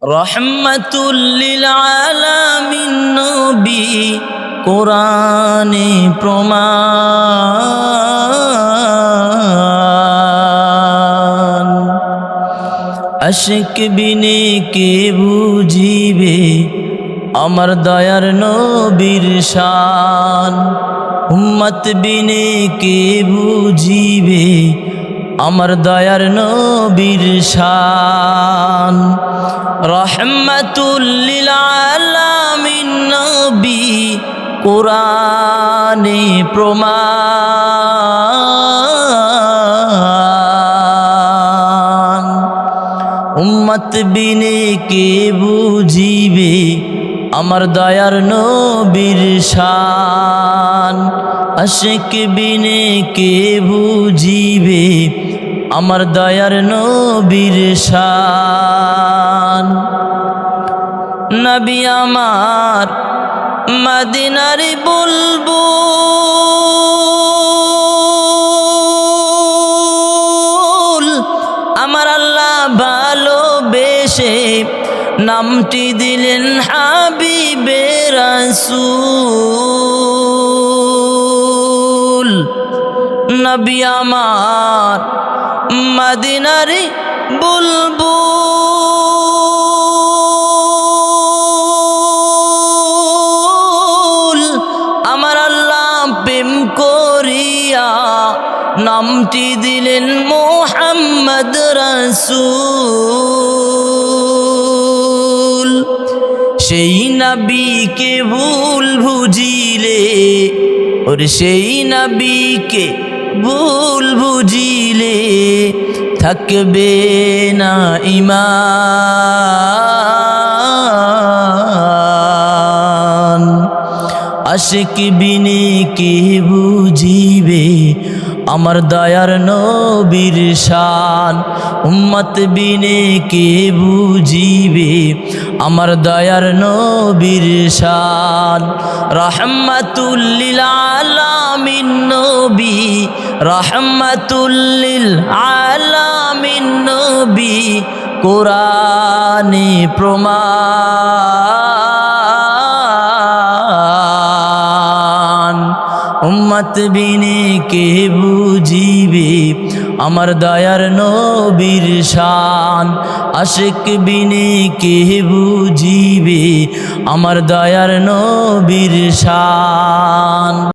রহমাতুল লিল আলামিন নবী কোরআনে প্রমাণ। আশিক বিনে কে বুঝিবে আমার দয়ার নবীর শান। উম্মত বিনে কে বুঝিবে আমার দয়ার নবীর শান। রহমাতুল লিল আলামিন নবী কোরআনে প্রমাণ। উম্মত বিনে কে বুঝিবে আমার দয়ার নবীর শান। আশিক বিনে কে বুঝিবে আমার দয়ার নবীর শান। নবী আমার মদিনার বুলবুল, আমার আল্লাহ ভালোবেসে নামটি দিলেন হাবিবে রাসূল। নবী আমার মদিনার বুলবুল, আমার আল্লাহ প্রেম করিয়া নামটি দিলেন মুহাম্মদ রাসূল। সেই নবীকে ভুল বুঝিলে, ওর সেই নবীকে ভুল বুঝিলে থাকবে না ঈমান। আশিক বিনে কে বুঝিবে আমার দয়ার নবীর শান। উম্মত বিনে কে বুঝিবে আমার দয়ার নবীর শান। রহমাতুল লিল আলামিন নবী, রহমাতুল লিল আলামিন নবী কোরআনে প্রমাণ। উম্মত বিনে কে বুঝিবে আমার দয়ার নবীর শান। আশিক বিনে কে বুঝিবে আমার দয়ার নবীর শান।